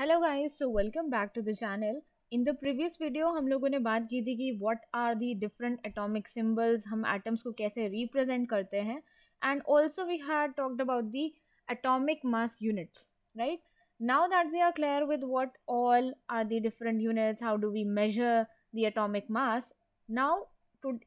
Hello guys, so welcome back to the channel. In the previous video हम लोगों ने बात की थी कि what are the different atomic symbols, हम एटम्स को कैसे रिप्रेजेंट करते हैं, and also we had talked about the atomic mass units, right? Now that we are clear with what all are the different units, how do we measure the atomic mass. Now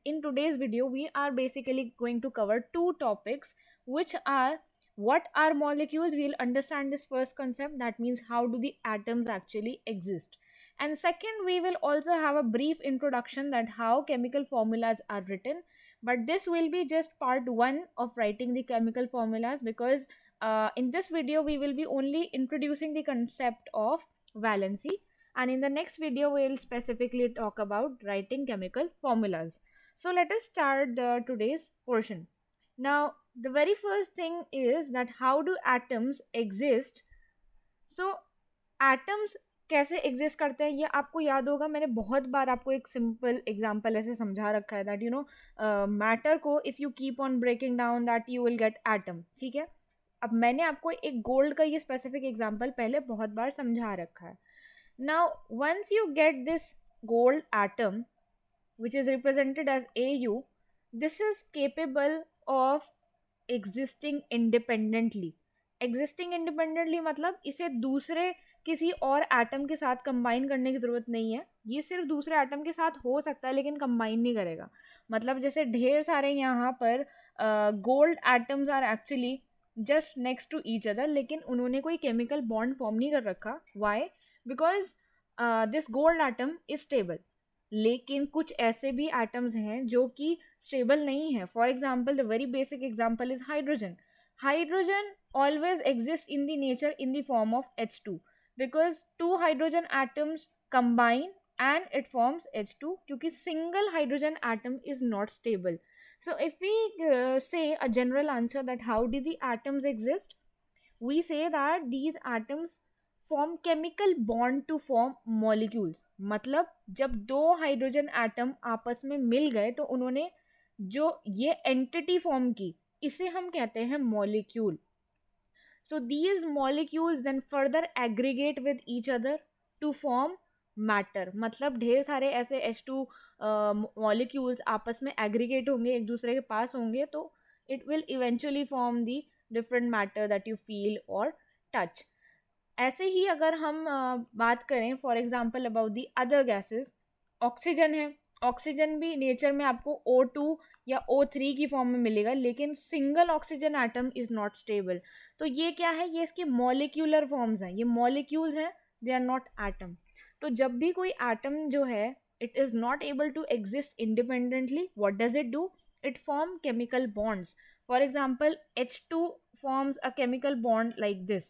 in today's video we are basically going to cover two topics, which are what are molecules. We'll understand this first concept, that means how do the atoms actually exist, and second we will also have a brief introduction that how chemical formulas are written. But this will be just part one of writing the chemical formulas, because in this video we will be only introducing the concept of valency, and in the next video we will specifically talk about writing chemical formulas. So let us start today's portion. Now, the very first thing is that how do atoms exist? So, atoms कैसे exist करते हैं ये आपको याद होगा, मैंने बहुत बार आपको एक सिंपल एग्जांपल ऐसे समझा रखा है दैट मैटर को if you keep on breaking down that you will get atom, ठीक है? अब मैंने आपको एक गोल्ड का ये स्पेसिफिक एग्जांपल पहले बहुत बार समझा रखा है. Now once you get this gold atom which is represented as AU, this is capable of existing independently. Existing independently मतलब इसे दूसरे किसी और एटम के साथ कंबाइन करने की ज़रूरत नहीं है. ये सिर्फ दूसरे एटम के साथ हो सकता है लेकिन कंबाइन नहीं करेगा. मतलब जैसे ढेर सारे यहाँ पर gold atoms are actually just next to each other, लेकिन उन्होंने कोई केमिकल बॉन्ड फॉर्म नहीं कर रखा. Why? Because this gold atom is stable. लेकिन कुछ ऐसे भी एटम्स हैं जो कि स्टेबल नहीं है. For example, the very basic example is hydrogen. Hydrogen always exists in the nature in the form of H2, because two hydrogen atoms combine and it forms H2, क्योंकि single hydrogen atom is not stable. So if we say a general answer that how do the atoms exist, we say that these atoms form chemical bond to form molecules. मतलब जब दो hydrogen atom आपस में मिल गए तो उन्होंने जो ये एंटिटी फॉर्म की, इसे हम कहते हैं molecule. So these molecules then further aggregate with each other to form matter. मतलब ढेर सारे ऐसे H2 molecules आपस में aggregate होंगे, एक दूसरे के पास होंगे, तो it will eventually form the different matter that you feel or touch. ऐसे ही अगर हम बात करें for example about the other gases, oxygen है. ऑक्सीजन भी नेचर में आपको O2 या O3 की फॉर्म में मिलेगा, लेकिन single oxygen atom is not stable. तो ये क्या है? ये इसकी मॉलिक्यूलर फॉर्म्स हैं, ये मॉलिक्यूल्स हैं, दे आर नॉट एटम. तो जब भी कोई एटम जो है it is not able to exist independently, what does it do? It form chemical bonds. For example H2 forms a chemical bond like this.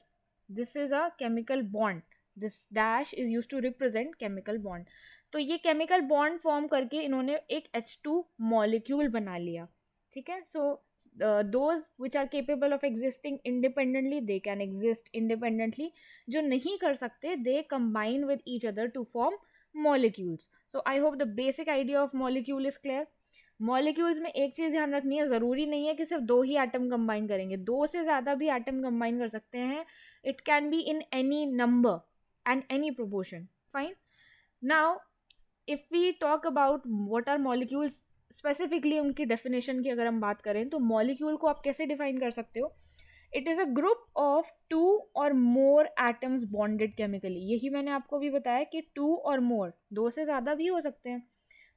This is a chemical bond. This dash is used to represent chemical bond. तो ये chemical bond form करके इन्होंने एक H2 molecule बना लिया, ठीक है? सो those which are capable of existing independently, they can exist independently. जो नहीं कर सकते, they combine with each other to form molecules. So I hope the basic idea of molecule is clear. Molecules में एक चीज़ ध्यान रखनी है, ज़रूरी नहीं है कि सिर्फ दो ही एटम कंबाइन करेंगे, दो से ज़्यादा भी एटम कंबाइन कर सकते हैं. It can be in any number and any proportion. Fine. Now if we talk about what are molecules, specifically उनकी डेफिनेशन की अगर हम बात करें तो मॉलिक्यूल को आप कैसे डिफाइन कर सकते हो? It is a group of two और मोर एटम्स बॉन्डेड केमिकली. यही मैंने आपको भी बताया कि टू और मोर, दो से ज़्यादा भी हो सकते हैं.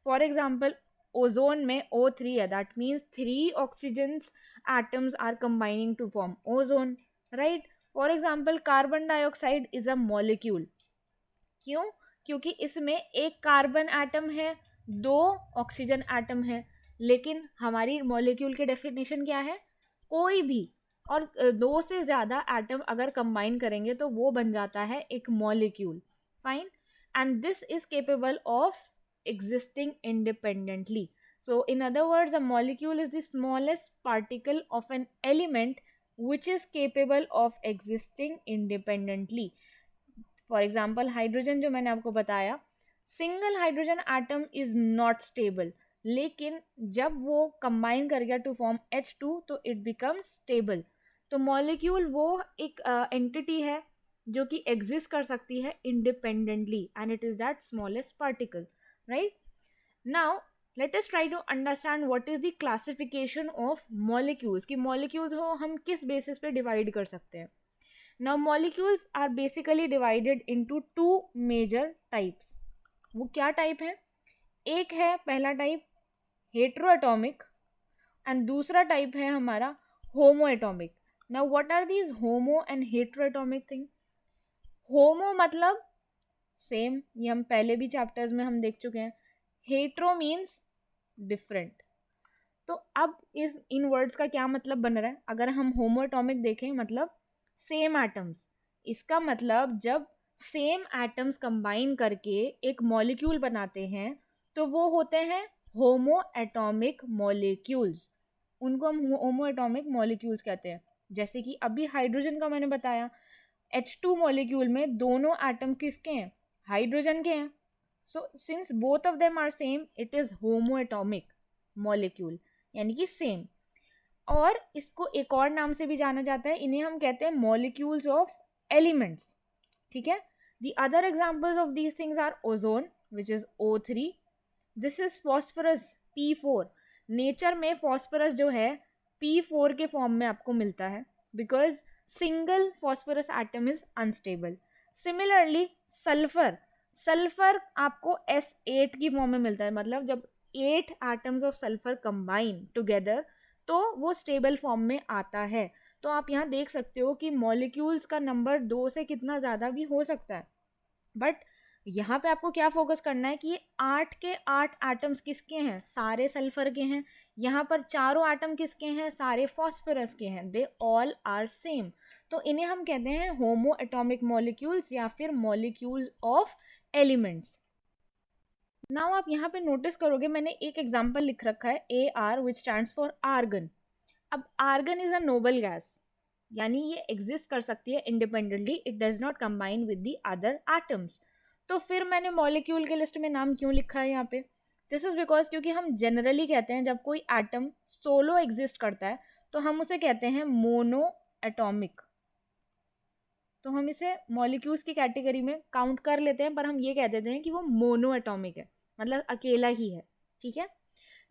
फॉर एग्जाम्पल ओजोन में O3 है, that means 3 oxygens atoms are combining to form ozone, right? For example carbon dioxide is a molecule. क्यों? क्योंकि इसमें एक कार्बन एटम है, दो ऑक्सीजन एटम है, लेकिन हमारी मॉलिक्यूल की डेफिनेशन क्या है? कोई भी और दो से ज़्यादा एटम अगर कंबाइन करेंगे तो वो बन जाता है एक molecule. Fine. And this is capable of existing independently. So in other words, a molecule is the smallest particle of an element which is capable of existing independently. For example, hydrogen जो मैंने आपको बताया, single hydrogen atom is not stable, लेकिन जब वो combine कर गया to form H2 तो it becomes stable. तो molecule वो एक entity है जो कि एग्जिस्ट कर सकती है independently, and it is that smallest particle, right? Now let us try to understand what is the classification of molecules, कि मॉलिक्यूल्स को हम किस बेसिस पे डिवाइड कर सकते हैं. Now molecules are basically divided into two major types. वो क्या टाइप है? एक है पहला टाइप हेट्रोएटॉमिक, एंड दूसरा टाइप है हमारा homoatomic. Now what are these homo and heteroatomic thing? Homo मतलब सेम, ये हम पहले भी चैप्टर्स में हम देख चुके हैं. Hetero means different. तो अब इस इन वर्ड्स का क्या मतलब बन रहा है? अगर हम होमोएटॉमिक देखें मतलब सेम एटम्स, इसका मतलब जब सेम एटम्स कंबाइन करके एक मॉलिक्यूल बनाते हैं तो वो होते हैं होमोएटॉमिक मॉलिक्यूल्स. उनको हम होमोएटॉमिक मॉलिक्यूल्स कहते हैं. जैसे कि अभी हाइड्रोजन का मैंने बताया, H2 मॉलिक्यूल में दोनों एटम किसके हैं? हाइड्रोजन के हैं. So since both of them are same, it is homoatomic molecule, यानी कि सेम. और इसको एक और नाम से भी जाना जाता है, इन्हें हम कहते हैं मॉलिक्यूल्स ऑफ एलिमेंट्स. ठीक है. The other examples of these things are ozone which is O3. This is phosphorus P4. Nature में फॉस्फोरस जो है P4 के फॉर्म में आपको मिलता है because single phosphorus atom is unstable. Similarly sulphur, sulphur आपको S8 की फॉर्म में मिलता है. मतलब जब 8 atoms of sulphur combine together तो वो स्टेबल फॉर्म में आता है. तो आप यहाँ देख सकते हो कि मॉलिक्यूल्स का नंबर 2 से कितना ज़्यादा भी हो सकता है. बट यहाँ पे आपको क्या फोकस करना है कि ये 8 के 8 एटम्स किसके हैं? सारे सल्फर के हैं. यहाँ पर चारों एटम किसके हैं? सारे फॉस्फोरस के हैं. They all are same. तो इन्हें हम कहते हैं होमो एटॉमिक मॉलिक्यूल्स या फिर मॉलिक्यूल्स ऑफ एलिमेंट्स. नाउ आप यहाँ पे नोटिस करोगे मैंने एक एग्जाम्पल लिख रखा है AR which stands for argon. अब argon is a noble gas, यानी ये एग्जिस्ट कर सकती है independently. It does not combine with the other atoms. तो फिर मैंने मॉलिक्यूल के लिस्ट में नाम क्यों लिखा है यहाँ पे? दिस इज बिकॉज क्योंकि हम जनरली कहते हैं जब कोई एटम सोलो एग्जिस्ट करता है तो हम उसे कहते हैं मोनो एटॉमिक. तो हम इसे मॉलिक्यूल्स की कैटेगरी में काउंट कर लेते हैं, पर हम ये कह देते हैं कि वो मोनो एटॉमिक है, मतलब अकेला ही है. ठीक है.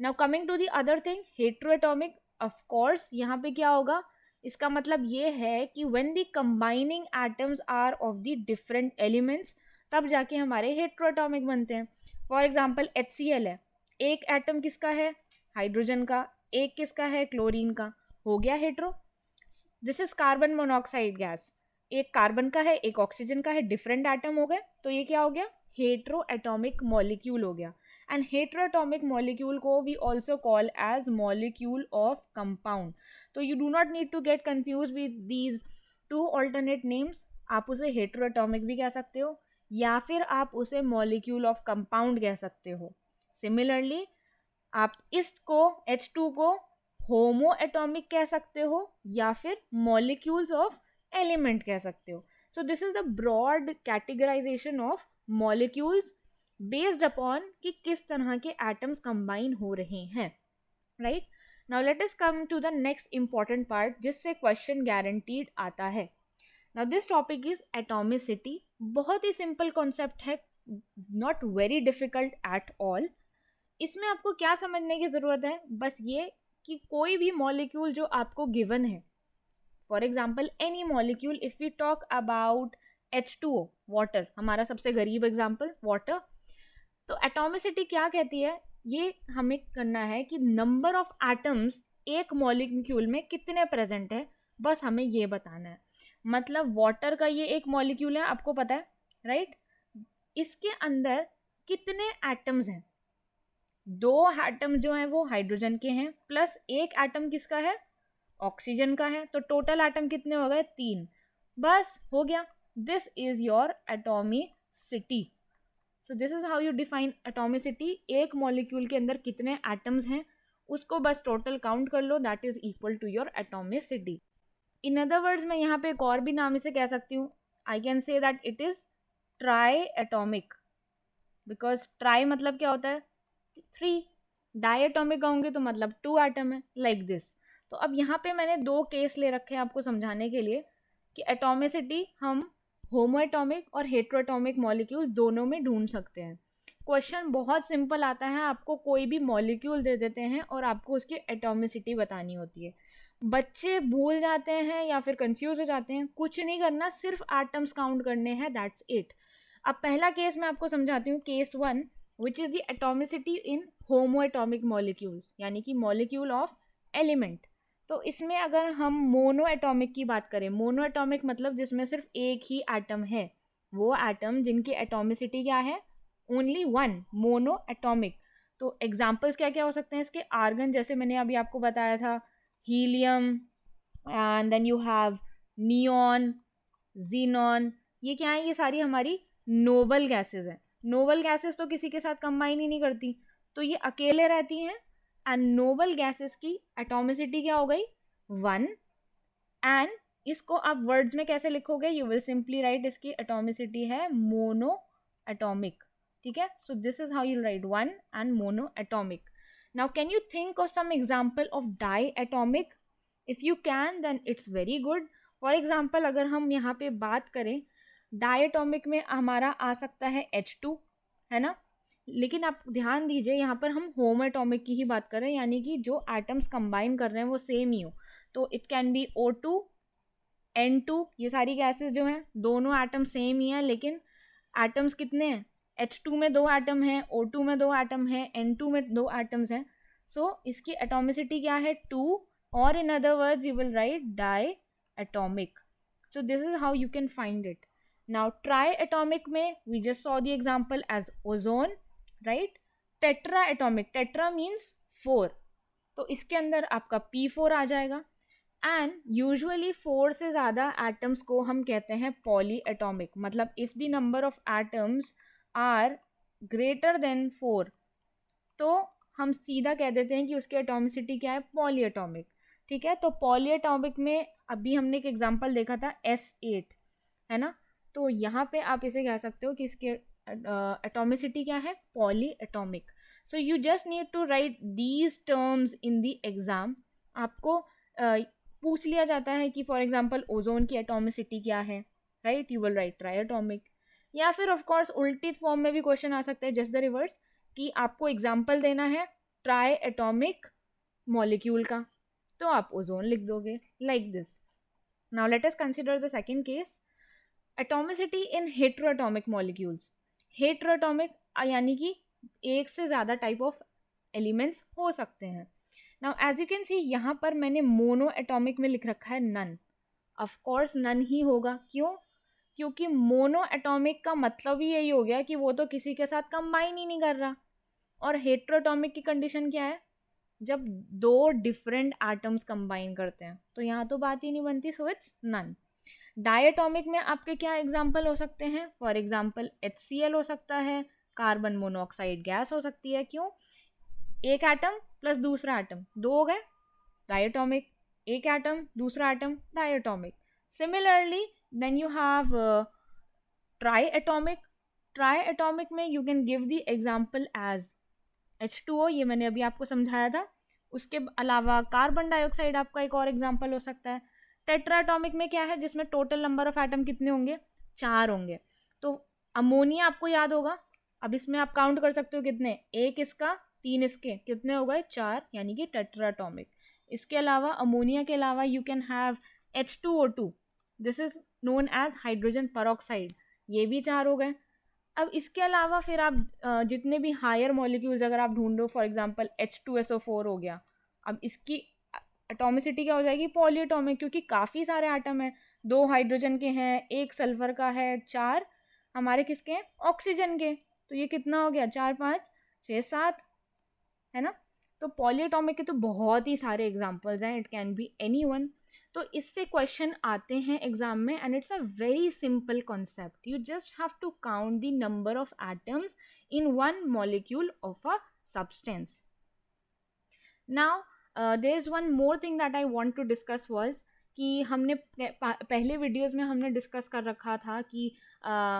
Now coming to the other thing heteroatomic. Of course यहाँ पे क्या होगा? इसका मतलब ये है कि when the combining atoms are of the different elements तब जाके हमारे हेट्रोएटॉमिक बनते हैं. फॉर एग्जांपल HCl है, एक एटम किसका है? हाइड्रोजन का. एक किसका है? क्लोरीन का. हो गया hetero. This is carbon monoxide gas. एक कार्बन का है, एक ऑक्सीजन का है, डिफरेंट एटम हो गए तो ये क्या हो गया? हेट्रोएटॉमिक मॉलिक्यूल हो गया. एंड हेट्रोएटॉमिक मॉलिक्यूल को we also call as molecule of compound. So you do not need to get confuse with these two alternate names. आप उसे हेट्रोएटॉमिक भी कह सकते हो या फिर आप उसे मॉलिक्यूल ऑफ कंपाउंड कह सकते हो. सिमिलरली आप इसको H2 को होमो एटॉमिक कह सकते हो या फिर मॉलिक्यूल्स ऑफ एलिमेंट कह सकते हो. So this is the broad categorisation of molecules based upon कि किस तरह के एटम्स कंबाइन हो रहे हैं. Right. Now let us come to the next important part जिससे क्वेश्चन गारंटीड आता है. Now this topic is atomicity. बहुत ही सिंपल कॉन्सेप्ट है, not very difficult at all. इसमें आपको क्या समझने की ज़रूरत है? बस ये कि कोई भी मॉलिक्यूल जो आपको गिवन है, for example any molecule, if we talk about H2O water, हमारा सबसे गरीब एग्जाम्पल वाटर. तो एटॉमिसिटी क्या कहती है? ये हमें करना है कि नंबर ऑफ एटम्स एक मॉलिक्यूल में कितने प्रेजेंट है, बस हमें ये बताना है. मतलब वाटर का ये एक मॉलिक्यूल है, आपको पता है, राइट? इसके अंदर कितने एटम्स हैं? 2 एटम जो हैं वो हाइड्रोजन के हैं, प्लस एक एटम किसका है? ऑक्सीजन का है. तो टोटल एटम कितने हो गए? 3. बस हो गया. This is your atomicity. So this is how you define atomicity. एक मॉलिक्यूल के अंदर कितने एटम्स हैं उसको बस टोटल काउंट कर लो, that is equal to your atomicity. In other words मैं यहाँ पे एक और भी नाम इसे कह सकती हूँ. I can say that it is try atomic, because try मतलब क्या होता है? 3. डाई एटॉमिक कहूँगी तो मतलब 2 एटम है, लाइक दिस. तो अब यहाँ पे मैंने 2 केस ले रखे हैं आपको समझाने के लिए कि एटॉमिसिटी हम होमोएटॉमिक और हेट्रोएटॉमिक मॉलिक्यूल दोनों में ढूंढ सकते हैं। क्वेश्चन बहुत सिंपल आता है, आपको कोई भी मॉलिक्यूल दे देते हैं और आपको उसकी एटॉमिसिटी बतानी होती है। बच्चे भूल जाते हैं या फिर कंफ्यूज हो जाते हैं, कुछ नहीं करना, सिर्फ एटम्स काउंट करने हैं, दैट्स इट। अब पहला केस मैं आपको समझाती हूँ, case 1 which is the atomicity in homoatomic molecules, यानी कि मॉलिक्यूल ऑफ एलिमेंट। तो इसमें अगर हम मोनो एटॉमिक की बात करें, मोनो एटॉमिक मतलब जिसमें सिर्फ एक ही एटम है, वो एटम जिनकी एटॉमिसिटी क्या है, ओनली वन, मोनो एटॉमिक। तो एग्जाम्पल्स क्या क्या हो सकते हैं इसके, आर्गन जैसे मैंने अभी आपको बताया था, helium, and then you have neon, xenon, ये क्या है, ये सारी हमारी नोबल गैसेस हैं। नोबल गैसेस तो किसी के साथ कंबाइन ही नहीं करती, तो ये अकेले रहती हैं। एंड नोबल गैसेस की एटॉमिसिटी क्या हो गई, 1। एंड इसको आप वर्ड्स में कैसे लिखोगे, यू विल सिंपली राइट, इसकी एटॉमिसिटी है मोनो एटॉमिक, ठीक है। So this is how you write 1 and mono atomic. Now can you think of some example of di atomic? If you can then it's very good. For example अगर हम यहाँ पे बात करें, diatomic में हमारा आ सकता है H2, है ना। लेकिन आप ध्यान दीजिए यहाँ पर हम होम एटॉमिक की ही बात कर रहे हैं, यानी कि जो एटम्स कंबाइन कर रहे हैं वो सेम ही हो। तो it can B O2, N2, ये सारी गैसेस जो हैं दोनों एटम सेम ही हैं, लेकिन एटम्स कितने हैं, H2 में 2 एटम हैं, O2 में 2 एटम हैं, N2 में 2 एटम्स हैं। सो इसकी एटॉमिसिटी क्या है, 2, और in other words you will write diatomic. So this is how you can find it. Now triatomic में we just saw the example as ozone, right? Tetraatomic, tetra means 4, तो इसके अंदर आपका P4 आ जाएगा। एंड यूजुअली 4 से ज़्यादा atoms को हम कहते हैं पॉलीएटॉमिक, मतलब if the number of atoms are greater than 4, तो हम सीधा कह देते हैं कि उसकी एटॉमिसिटी क्या है, पॉलीएटॉमिक, ठीक है। तो पॉलीएटॉमिक में अभी हमने एक एग्जांपल देखा था S8, है ना। तो यहाँ पे आप इसे कह सकते हो कि इसके एटॉमिसिटी क्या है, polyatomic. So you just need to write these terms in the exam. आपको पूछ लिया जाता है कि फॉर एग्जांपल ओजोन की एटॉमिसिटी क्या है, right, you will write triatomic. या फिर ऑफ कोर्स उल्टी फॉर्म में भी क्वेश्चन आ सकता है, जस्ट द रिवर्स, कि आपको एग्जाम्पल देना है ट्राई एटॉमिक मॉलिक्यूल का, तो आप ओजोन लिख दोगे, like this. Now let us consider the second case, atomicity in heteroatomic molecules. Heteroatomic यानी कि एक से ज़्यादा टाइप ऑफ एलिमेंट्स हो सकते हैं। Now as you can see यहाँ पर मैंने मोनो एटॉमिक में लिख रखा है नन। ऑफ कोर्स नन ही होगा, क्यों, क्योंकि मोनो एटॉमिक का मतलब ही यही हो गया कि वो तो किसी के साथ कंबाइन ही नहीं कर रहा। और हेट्रोएटॉमिक की कंडीशन क्या है, जब 2 डिफरेंट एटम्स कंबाइन करते हैं, तो यहाँ तो बात ही नहीं बनती, सो इट्स नन। डायटोमिक में आपके क्या एग्जाम्पल हो सकते हैं, फॉर एग्जाम्पल HCl हो सकता है, कार्बन मोनोऑक्साइड गैस हो सकती है, क्यों, एक एटम प्लस दूसरा एटम, 2 हो गए, डायटोमिक, एक एटम दूसरा atom, diatomic. Similarly then you have triatomic. Triatomic में you can give the example as H2O, ये मैंने अभी आपको समझाया था। उसके अलावा कार्बन डाइऑक्साइड आपका एक और एग्जाम्पल हो सकता है। टेट्राएटॉमिक में क्या है, जिसमें टोटल नंबर ऑफ एटम कितने होंगे, 4 होंगे। तो अमोनिया आपको याद होगा, अब इसमें आप काउंट कर सकते हो कितने, एक इसका 3 इसके, कितने हो गए, 4, यानी कि टेट्राएटॉमिक। इसके अलावा अमोनिया के अलावा you can have H2O2, this is known as hydrogen peroxide, ये भी 4 हो गए। अब इसके अलावा फिर आप जितने भी हायर मॉलिक्यूल्स अगर आप ढूंढो, फॉर एग्जांपल H2SO4 हो गया, अब इसकी एटॉमिसिटी क्या हो जाएगी, पॉलीएटॉमिक, क्योंकि काफ़ी सारे एटम हैं, 2 हाइड्रोजन के हैं, 1 सल्फर का है, 4 हमारे किसके हैं, ऑक्सीजन के। तो ये कितना हो गया, 4 5 6 7, है ना। तो पॉलीएटॉमिक के तो बहुत ही सारे एग्जाम्पल्स हैं, it can be any one. तो इससे क्वेश्चन आते हैं एग्जाम में, and it's a very simple concept, you just have to count the number of atoms in one molecule of a substance. Now there is one more thing that I want to discuss was, कि हमने पहले videos में हमने discuss कर रखा था कि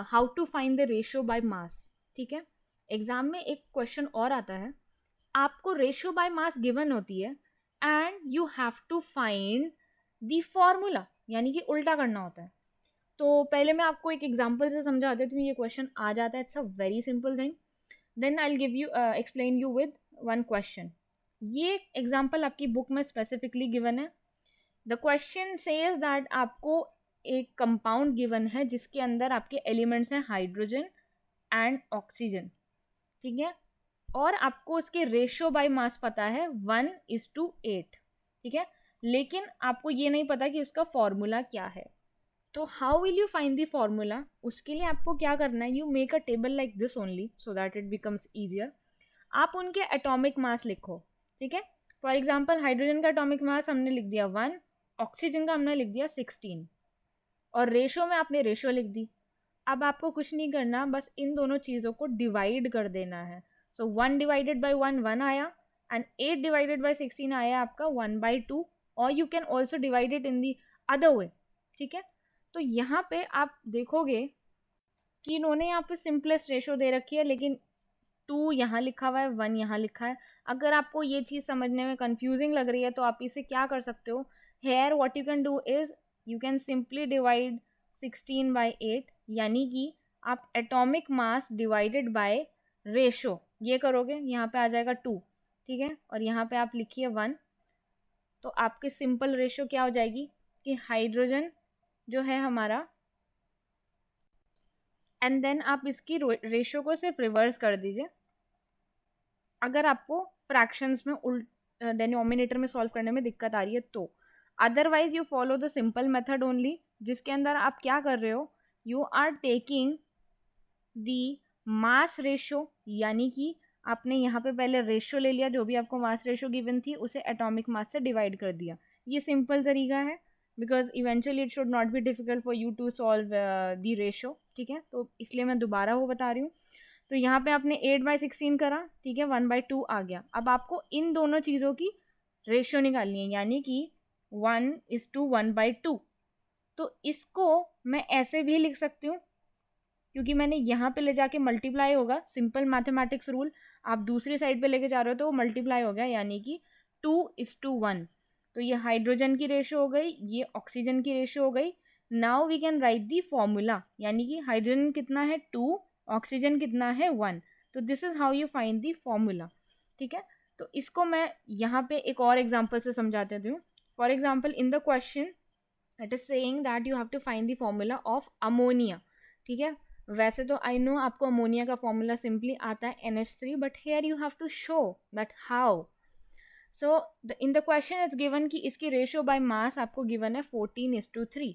how to find the ratio by mass, ठीक है। एग्जाम में एक क्वेश्चन और आता है, आपको रेशियो बाय मास गिवन होती है and you have to find the formula, यानी कि उल्टा करना होता है। तो पहले मैं आपको एक एग्जांपल से समझा देती हूँ, ये क्वेश्चन आ जाता है, it's a very simple thing. Then I will give you explain you with one question. ये एग्जांपल आपकी बुक में स्पेसिफिकली गिवन है। द क्वेश्चन सेज दैट आपको एक कंपाउंड गिवन है जिसके अंदर आपके एलिमेंट्स हैं हाइड्रोजन एंड ऑक्सीजन, ठीक है, और आपको उसके रेशियो बाय मास पता है 1:8, ठीक है, लेकिन आपको ये नहीं पता कि उसका फॉर्मूला क्या है। तो how will you find the formula? उसके लिए आपको क्या करना है, you make a table like this only so that it becomes easier. आप उनके एटॉमिक मास लिखो, ठीक है। फॉर एग्जाम्पल हाइड्रोजन का एटॉमिक मास हमने लिख दिया 1, ऑक्सीजन का हमने लिख दिया 16, और रेशो में आपने रेशो लिख दी। अब आपको कुछ नहीं करना, बस इन दोनों चीज़ों को डिवाइड कर देना है। सो 1 डिवाइडेड बाई 1 1 आया, एंड 8 डिवाइडेड बाई 16 आया आपका 1/2, और you can also divide it in the other way, ठीक है। तो यहाँ पे आप देखोगे कि इन्होंने यहाँ पे सिंपलेस्ट रेशो दे रखी है, लेकिन 2 यहाँ लिखा हुआ है, 1 यहाँ लिखा है। अगर आपको ये चीज़ समझने में कंफ्यूजिंग लग रही है तो आप इसे क्या कर सकते हो, here what you can do is you can simply divide 16/8, यानी कि आप atomic mass divided by ratio ये करोगे, यहाँ पे आ जाएगा 2, ठीक है, और यहाँ पे आप लिखिए 1। तो आपकी सिंपल रेशो क्या हो जाएगी कि हाइड्रोजन जो है हमारा, एंड देन आप इसकी रेशो को सिर्फ रिवर्स कर दीजिए अगर आपको फ्रैक्शंस में डिनोमिनेटर में सॉल्व करने में दिक्कत आ रही है तो। Otherwise you follow the simple method only, जिसके अंदर आप क्या कर रहे हो, you are taking the mass ratio, यानी कि आपने यहाँ पे पहले रेशो ले लिया, जो भी आपको मास रेशो गिवन थी उसे एटॉमिक मास से डिवाइड कर दिया। ये सिंपल तरीका है, because eventually it should not be difficult for you to solve the ratio, ठीक है, तो इसलिए मैं दोबारा वो बता रही हूँ। तो यहाँ पे आपने 8/16 करा, ठीक है, 1/2 आ गया। अब आपको इन दोनों चीज़ों की रेशियो निकालनी है, यानी कि 1:1/2। तो इसको मैं ऐसे भी लिख सकती हूँ, क्योंकि मैंने यहाँ पे ले जाके मल्टीप्लाई होगा, सिंपल मैथमेटिक्स रूल, आप दूसरी साइड पे लेके जा रहे हो तो वो मल्टीप्लाई हो गया, यानी कि 2:1। तो ये हाइड्रोजन की रेशियो हो गई, ये ऑक्सीजन की रेशियो हो गई। Now we can write the formula, यानी कि हाइड्रोजन कितना है 2, ऑक्सीजन कितना है 1। तो this is how you find the formula, ठीक है। तो इसको मैं यहाँ पे एक और एग्जाम्पल से समझा देती हूँ। For example in the question it is saying that you have to find the formula of ammonia, ठीक है। वैसे तो आई नो आपको अमोनिया का फॉर्मूला सिंपली आता है NH3, but here you have to show that how. So in the question is given कि इसकी रेशियो बाय मास आपको गिवन है 14:3।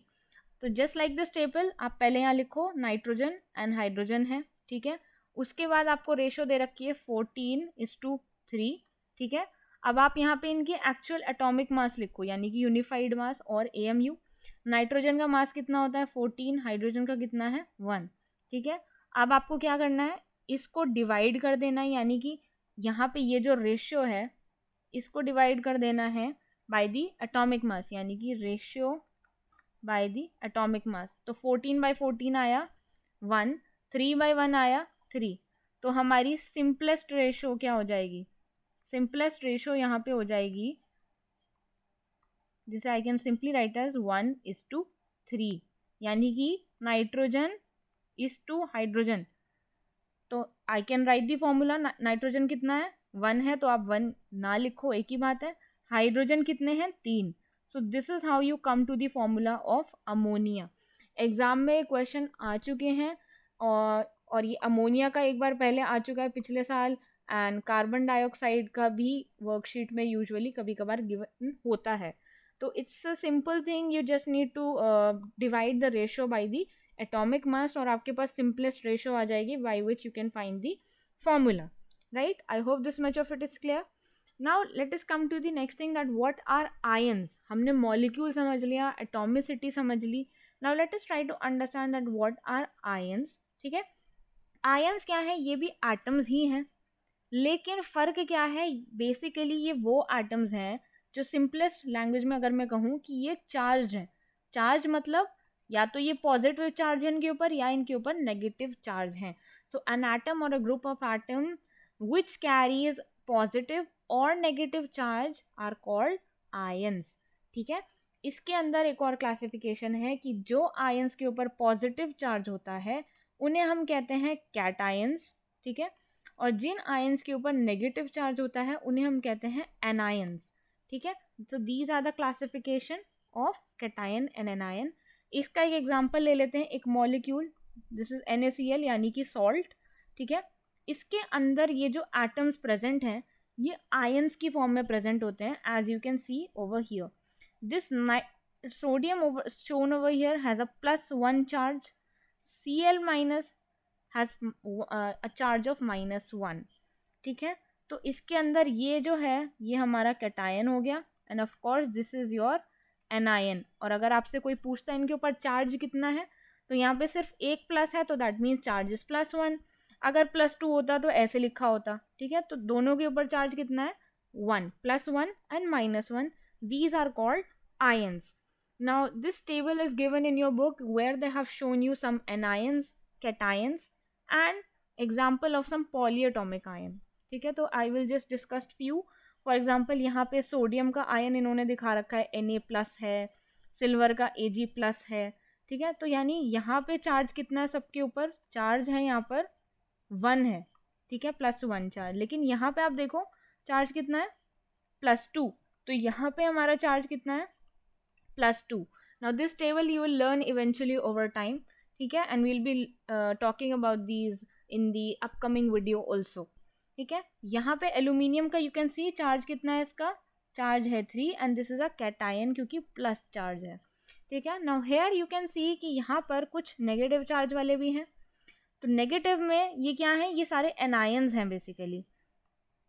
तो जस्ट लाइक दिस टेबल, आप पहले यहाँ लिखो नाइट्रोजन एंड हाइड्रोजन है, ठीक है, उसके बाद आपको रेशियो दे रखी है 14:3, ठीक है। अब आप यहाँ पे इनकी एक्चुअल एटॉमिक मास लिखो, यानी कि यूनिफाइड मास और AMU। नाइट्रोजन का मास कितना होता है 14, हाइड्रोजन का कितना है 1, ठीक है। अब आपको क्या करना है, इसको डिवाइड कर देना है, यानी कि यहाँ पे ये जो रेशियो है इसको डिवाइड कर देना है बाय दी एटॉमिक मास, यानी कि रेशियो बाय दी एटॉमिक मास। तो 14/14 आया 1, 3/1 आया 3। तो हमारी सिंपलेस्ट रेशियो क्या हो जाएगी, सिंपलेस्ट रेशियो यहाँ पे हो जाएगी, जिसे I can simply write as 1:3, यानी कि नाइट्रोजन इज टू हाइड्रोजन। तो I can write the formula, nitrogen कितना है 1 है, तो आप 1 ना लिखो, एक ही बात है। हाइड्रोजन कितने हैं 3। So this is how you come to the formula of ammonia. Exam में क्वेश्चन आ चुके हैं, और ये अमोनिया का एक बार पहले आ चुका है पिछले साल, एंड कार्बन डाइऑक्साइड का भी वर्कशीट में यूजुअली कभी कभार गिवन होता है। तो it's a simple thing, you just need to divide the ratio by the atomic mass, और आपके पास सिंपलेस्ट रेशियो आ जाएगी by which you can find the formula, right. I hope this much of it is clear. Now let us come to the next thing, that what are ions. हमने molecule समझ लिया, atomicity समझ ली। Now let us try to understand that what are ions, ठीक है। Ions क्या है, ये भी एटम्स ही हैं, लेकिन फ़र्क क्या है, बेसिकली ये वो एटम्स हैं जो सिंपलेस्ट लैंग्वेज में अगर मैं कहूँ कि ये चार्ज हैं। चार्ज मतलब या तो ये पॉजिटिव चार्ज है इनके ऊपर, या इनके ऊपर नेगेटिव चार्ज हैं। सो एन एटम और a group of atom which carries positive और negative charge are called ions, ठीक है। इसके अंदर एक और क्लासिफिकेशन है कि जो आयंस के ऊपर पॉजिटिव चार्ज होता है उन्हें हम कहते हैं कैटायंस, ठीक है, और जिन आयंस के ऊपर नेगेटिव चार्ज होता है उन्हें हम कहते हैं एनायंस, ठीक है। So these are the classification of cation and anion. इसका एक एग्जांपल ले लेते हैं, एक मॉलिक्यूल, दिस इज NaCl यानी कि सॉल्ट, ठीक है। इसके अंदर ये जो एटम्स प्रेजेंट हैं ये आयंस की फॉर्म में प्रेजेंट होते हैं, as you can see over here. This sodium shown over here has a +1 charge. Cl minus has a charge of -1, ठीक है। तो इसके अंदर ये जो है ये हमारा कैटायन हो गया, end of course this is your anion. और अगर आपसे कोई पूछता है इनके ऊपर चार्ज कितना है तो यहाँ पे सिर्फ एक प्लस है तो दैट मीन्स चार्ज इज +1। अगर +2 होता तो ऐसे लिखा होता, ठीक है। तो दोनों के ऊपर चार्ज कितना है 1, +1 and -1, these are called ions. Now this table is given in your book where they have shown you some anions, cations and example of some polyatomic ion, ठीक है। तो I will just discuss few. For example यहाँ पे sodium का ion इन्होंने दिखा रखा है Na+ है, सिल्वर का Ag+ है, ठीक है। तो यानी यहाँ पे चार्ज कितना है, सबके ऊपर चार्ज है यहाँ पर 1 है, ठीक है, +1 चार्ज। लेकिन यहाँ पे आप देखो चार्ज कितना है +2, तो यहाँ पे हमारा चार्ज कितना है +2। Now this table you will learn eventually over time, ठीक है, and we'll be talking about these in the upcoming video also, ठीक है। यहाँ पे एल्यूमिनियम का you can see चार्ज कितना है, इसका चार्ज है 3 and this is a cation क्योंकि प्लस चार्ज है, ठीक है। Now here you can see कि यहाँ पर कुछ नेगेटिव चार्ज वाले भी हैं। तो नेगेटिव में ये क्या है, ये सारे एनायंस हैं बेसिकली,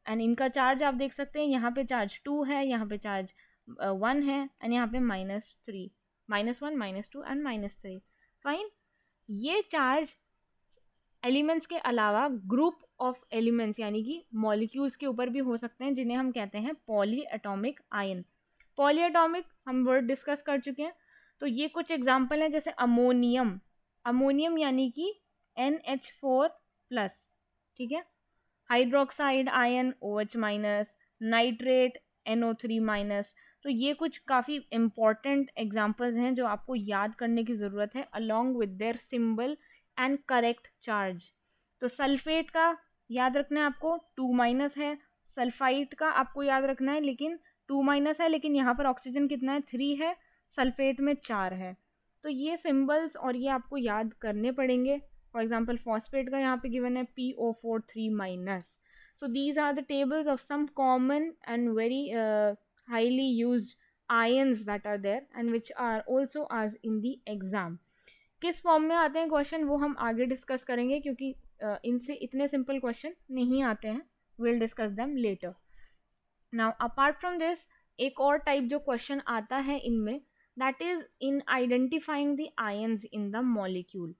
एंड इनका चार्ज आप देख सकते हैं, यहाँ पे चार्ज 2 है, यहाँ पे चार्ज 1 है, एंड यहाँ पे -3, -1, -2 एंड -3। फाइन। ये चार्ज एलिमेंट्स के अलावा ग्रुप ऑफ एलिमेंट्स यानी कि मॉलिक्यूल्स के ऊपर भी हो सकते हैं, जिन्हें हम कहते हैं poly atomic ion. Poly atomic हम वर्ड डिस्कस कर चुके हैं। तो ये कुछ एग्जाम्पल हैं, जैसे अमोनियम, अमोनियम यानी कि NH4+, ठीक है, hydroxide ion OH-, nitrate NO3-। तो ये कुछ काफ़ी इम्पॉर्टेंट एग्जाम्पल्स हैं जो आपको याद करने की ज़रूरत है along with their symbol and correct charge. तो सल्फेट का याद रखना है आपको, 2- है, सल्फाइट का आपको याद रखना है लेकिन 2- है, लेकिन यहाँ पर ऑक्सीजन कितना है 3 है, सल्फेट में 4 है। तो ये सिंबल्स और ये आपको याद करने पड़ेंगे। फॉर एग्जाम्पल फॉस्फेट का यहाँ पे गिवन है PO4 3-। So these are the tables of some common and very highly used ions that are there and which are also asked in the exam. किस फॉर्म में आते हैं क्वेश्चन वो हम आगे डिस्कस करेंगे, क्योंकि इनसे इतने सिंपल क्वेश्चन नहीं आते हैं, we'll discuss them later. Now apart from this एक और टाइप जो क्वेश्चन आता है इनमें, that is in identifying the ions in the molecule.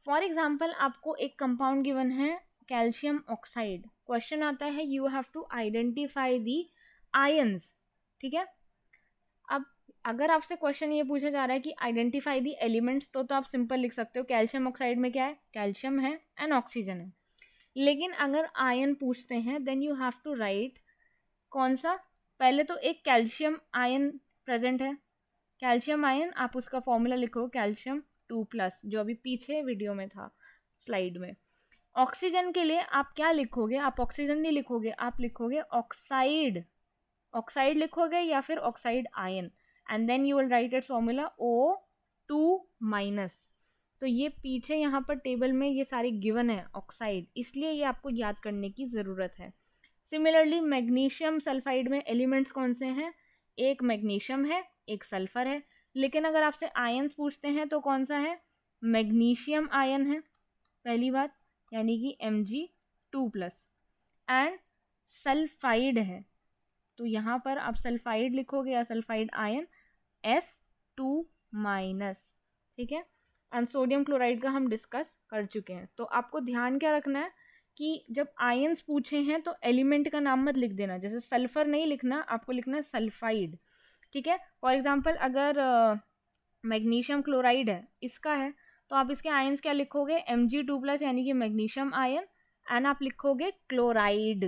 For example आपको एक कंपाउंड गिवन है कैल्शियम ऑक्साइड, क्वेश्चन आता है you have to identify the ions, ठीक है। अब अगर आपसे क्वेश्चन ये पूछा जा रहा है कि आइडेंटिफाई दी एलिमेंट्स, तो आप सिंपल लिख सकते हो कैल्शियम ऑक्साइड में क्या है, कैल्शियम है एंड ऑक्सीजन है। लेकिन अगर आयन पूछते हैं then you have to write कौन सा, पहले तो एक कैल्शियम आयन प्रेजेंट है, कैल्शियम आयन आप उसका फॉर्मूला लिखो कैल्शियम 2+, जो अभी पीछे वीडियो में था स्लाइड में। ऑक्सीजन के लिए आप क्या लिखोगे, आप ऑक्सीजन नहीं लिखोगे, आप लिखोगे ऑक्साइड, ऑक्साइड लिखोगे या फिर oxide ion, and then you will write its formula O2-। तो ये पीछे यहाँ पर टेबल में ये सारे गिवन है ऑक्साइड, इसलिए ये आपको याद करने की ज़रूरत है। सिमिलरली मैग्नीशियम सल्फाइड में एलिमेंट्स कौन से हैं, एक मैग्नीशियम है, एक सल्फर है, लेकिन अगर आपसे आयन्स पूछते हैं तो कौन सा है, मैग्नीशियम आयन है पहली बात, यानी कि Mg2+, एंड सल्फाइड है, तो यहाँ पर आप सल्फाइड लिखोगे या सल्फाइड आयन S2-, ठीक है। एंड सोडियम क्लोराइड का हम डिस्कस कर चुके हैं। तो आपको ध्यान क्या रखना है कि जब आयन्स पूछे हैं तो एलिमेंट का नाम मत लिख देना, जैसे सल्फर नहीं लिखना, आपको लिखना है सल्फाइड, ठीक है। फॉर एग्जाम्पल अगर मैग्नीशियम क्लोराइड है, इसका है, तो आप इसके आयन्स क्या लिखोगे Mg2+ यानी कि मैग्नीशियम आयन, एंड आप लिखोगे क्लोराइड,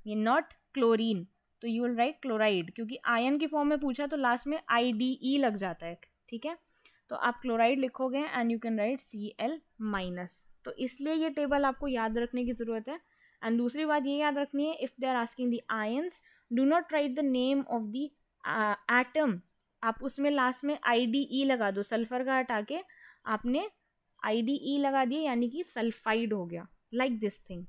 ये नॉट क्लोरीन। तो यू विल राइट क्लोराइड, क्योंकि आयन की फॉर्म में पूछा तो लास्ट में IDE लग जाता है, ठीक है। तो आप क्लोराइड लिखोगे and you can write Cl minus. तो इसलिए ये टेबल आपको याद रखने की ज़रूरत है। एंड दूसरी बात ये याद रखनी है, if they are asking the ions, do not write the name of the atom. आप उसमें लास्ट में IDE लगा दो, सल्फर का हटा के आपने IDE लगा दिया, यानी कि सल्फाइड हो गया, लाइक दिस थिंग,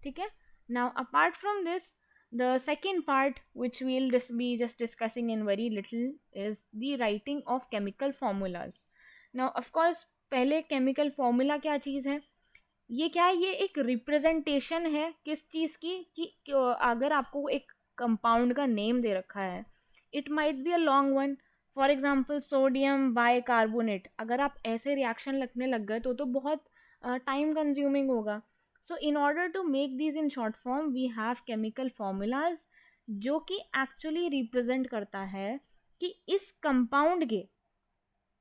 ठीक है। Now apart from this, the second part which we'll just be just discussing in very little is the writing of chemical formulas. Now of course पहले chemical formula क्या चीज़ है, ये क्या है, ये एक रिप्रेजेंटेशन है किस चीज़ की, कि अगर आपको एक कंपाउंड का नेम दे रखा है, it might be a long one. For example sodium bicarbonate, अगर आप ऐसे रिएक्शन लिखने लग गए तो बहुत टाइम कंज्यूमिंग होगा। So in order to make these in short form we have chemical formulas, जो कि एक्चुअली रिप्रेजेंट करता है कि इस कंपाउंड के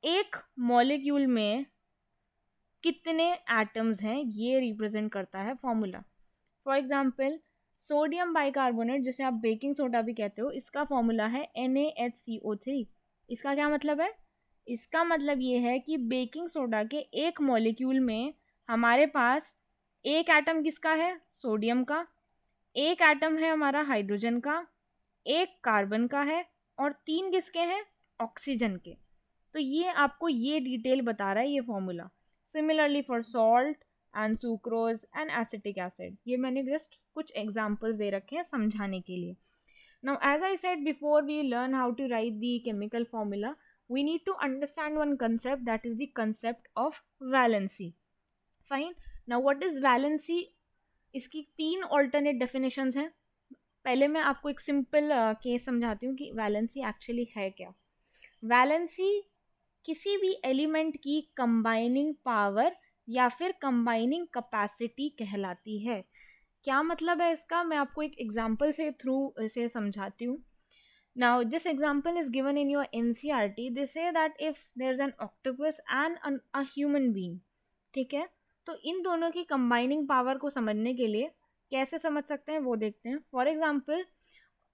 एक मॉलिक्यूल में कितने एटम्स हैं, ये रिप्रेजेंट करता है formula. For example sodium bicarbonate, जिसे आप बेकिंग सोडा भी कहते हो, इसका फॉर्मूला है NaHCO3। इसका क्या मतलब है, इसका मतलब ये है कि बेकिंग सोडा के एक मॉलिक्यूल में हमारे पास एक एटम किसका है, सोडियम का, एक एटम है हमारा हाइड्रोजन का, एक कार्बन का है, और 3 किसके हैं, ऑक्सीजन के। तो ये आपको ये डिटेल बता रहा है ये formula. Similarly for salt and sucrose and acetic acid, ये मैंने जस्ट कुछ एग्जांपल्स दे रखे हैं समझाने के लिए। Now as I said before we learn how to write the chemical formula, we need to understand one concept, that is the concept of valency. Fine, now what is valency, इसकी 3 alternate definitions हैं। पहले मैं आपको एक simple case समझाती हूँ कि valency actually है क्या। वैलेंसी किसी भी एलिमेंट की कंबाइनिंग पावर या फिर कंबाइनिंग कैपेसिटी कहलाती है। क्या मतलब है इसका, मैं आपको एक एग्जांपल से थ्रू इसे समझाती हूँ। Now this example is given in your NCERT। They say that if there is an octopus and a human being, ठीक है। तो इन दोनों की कंबाइनिंग पावर को समझने के लिए कैसे समझ सकते हैं वो देखते हैं। फॉर एग्जांपल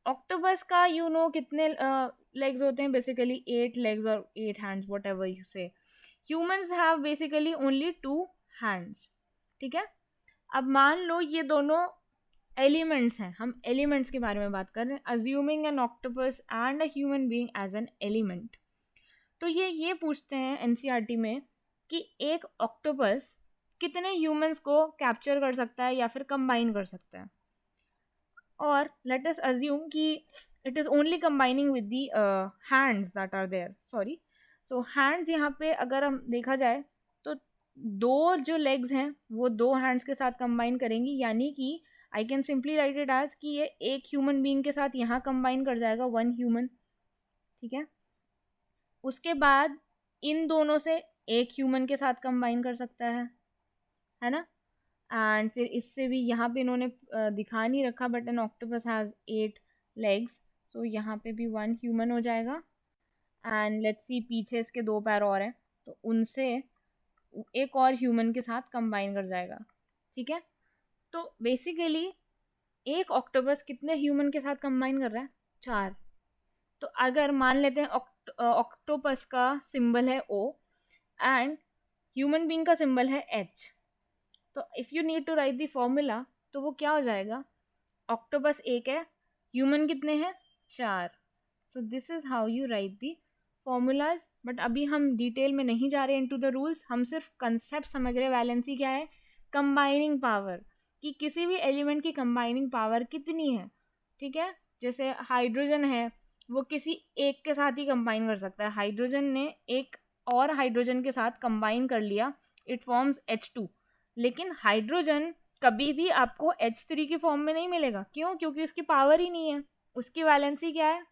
ऑक्टोपस का कितने लेग्स होते हैं, बेसिकली 8 लेग्स और 8 हैंड्स, वट एवर यू से। Humans have basically only 2 hands, ठीक है। अब मान लो ये दोनों एलिमेंट्स हैं, हम एलिमेंट्स के बारे में बात कर रहे हैं, assuming an octopus and a human being as an element. तो ये पूछते हैं NCERT में कि एक ऑक्टोपस कितने ह्यूमंस को कैप्चर कर सकता है या फिर कंबाइन कर सकता है, और let us assume कि it is only combining with the hands that are there, sorry। so hands यहाँ पे अगर हम देखा जाए तो दो जो legs हैं वो 2 hands के साथ combine करेंगी, यानी कि I can simply write it as कि ये एक human being के साथ यहाँ combine कर जाएगा, 1 human, ठीक है। उसके बाद इन दोनों से एक human के साथ combine कर सकता है ना। एंड फिर इससे भी यहाँ पे इन्होंने दिखा नहीं रखा, but an octopus has 8 legs, so यहाँ पे भी 1 ह्यूमन हो जाएगा। एंड लेट्स सी पीछे इसके 2 पैर और हैं, तो उनसे एक और ह्यूमन के साथ कंबाइन कर जाएगा, ठीक है। तो बेसिकली एक ऑक्टोपस कितने ह्यूमन के साथ कंबाइन कर रहा है, 4। तो अगर मान लेते हैं ऑक्टोपस का सिंबल है O एंड ह्यूमन बीइंग का सिंबल है H, तो if you need to write the formula तो वो क्या हो जाएगा, ऑक्टोपस एक है, ह्यूमन कितने हैं, 4। सो this is how you right the formulas. But अभी हम डिटेल में नहीं जा रहे इनटू द रूल्स, हम सिर्फ कंसेप्ट समझ रहे। वैलेंसी क्या है, कंबाइनिंग पावर, कि किसी भी एलिमेंट की कंबाइनिंग पावर कितनी है, ठीक है। जैसे हाइड्रोजन है, वो किसी एक के साथ ही कंबाइन कर सकता है, हाइड्रोजन ने एक और हाइड्रोजन के साथ कंबाइन कर लिया, इट फॉर्म्स H2, लेकिन हाइड्रोजन कभी भी आपको H3 की फॉर्म में नहीं मिलेगा। क्यों, क्योंकि उसकी पावर ही नहीं है, उसकी वैलेंसी क्या है,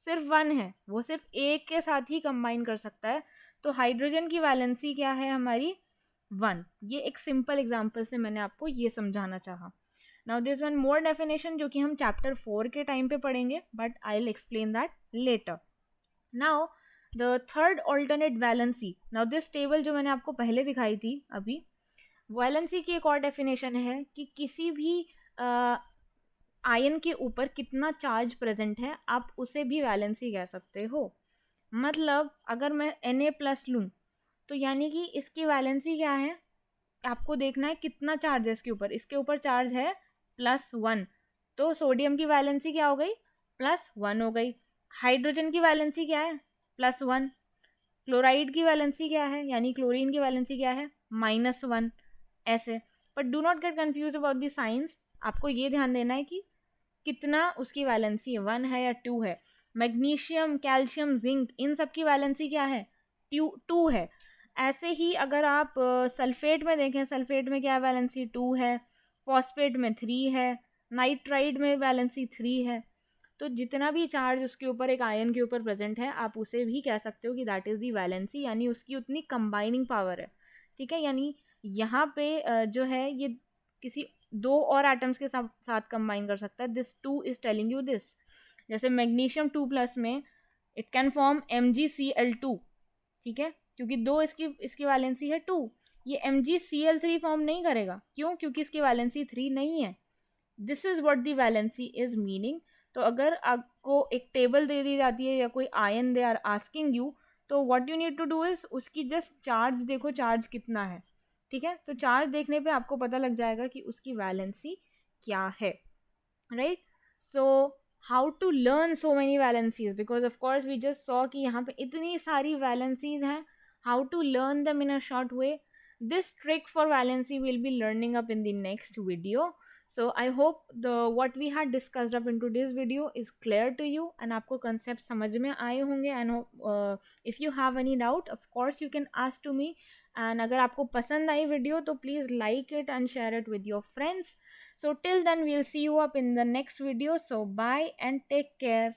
सिर्फ 1 है, वो सिर्फ एक के साथ ही कंबाइन कर सकता है। तो हाइड्रोजन की वैलेंसी क्या है हमारी, 1। ये एक सिंपल एग्जांपल से मैंने आपको ये समझाना चाहा। Now this one more definition जो कि हम चैप्टर 4 के टाइम पे पढ़ेंगे, but I will explain that later. Now the third alternate valency, now this table जो मैंने आपको पहले दिखाई थी अभी, वैलेंसी की एक और डेफिनेशन है कि किसी भी आयन के ऊपर कितना चार्ज प्रेजेंट है, आप उसे भी वैलेंसी कह सकते हो। मतलब अगर मैं Na+ लूँ तो यानी कि इसकी वैलेंसी क्या है, आपको देखना है कितना चार्ज है इसके ऊपर। इसके ऊपर चार्ज है +1, तो सोडियम की वैलेंसी क्या हो गई, +1 हो गई। हाइड्रोजन की वैलेंसी क्या है, +1। क्लोराइड की वैलेंसी क्या है, यानी क्लोरीन की वैलेंसी क्या है, -1। ऐसे, but do not get confuse about the science. आपको ये ध्यान देना है कि कितना उसकी वैलेंसी है, 1 है या 2 है। मैग्नीशियम, कैल्शियम, जिंक, इन सब की वैलेंसी क्या है, 2 है। ऐसे ही अगर आप सल्फेट में देखें, सल्फेट में क्या वैलेंसी, 2 है। फॉस्फेट में 3 है। नाइट्राइड में वैलेंसी 3 है। तो जितना भी चार्ज उसके ऊपर एक आयन के ऊपर प्रेजेंट है, आप उसे भी कह सकते हो कि दैट इज दी वैलेंसी, यानी उसकी उतनी कंबाइनिंग पावर है। ठीक है, यानी यहाँ पे जो है ये किसी दो और एटम्स के साथ कंबाइन कर सकता है। This 2 is telling you this. जैसे मैग्नीशियम 2+ में इट कैन फॉर्म MgCl2। ठीक है, क्योंकि दो इसकी वैलेंसी है 2। ये MgCl3 फॉर्म नहीं करेगा, क्यों, क्योंकि इसकी वैलेंसी 3 नहीं है। This is what the valency is meaning. तो अगर आपको एक टेबल दे दी जाती है या कोई ion they are asking you, तो what you need to do is उसकी जस्ट चार्ज देखो, चार्ज कितना है। ठीक है, तो चार्ज देखने पे आपको पता लग जाएगा कि उसकी वैलेंसी क्या है, right. So how to learn so many valencies, because of course we just saw कि यहाँ पे इतनी सारी वैलेंसीज हैं। How to learn them in a short way? This trick for valency we'll be learning up in the next video. So I hope the what we had discussed up in today's video is clear to you and आपको concept समझ में आए होंगे। And if you have any doubt, of course you can ask to me. And अगर आपको पसंद आई video तो please like it and share it with your friends. So till then we'll see you up in the next video. So bye and take care.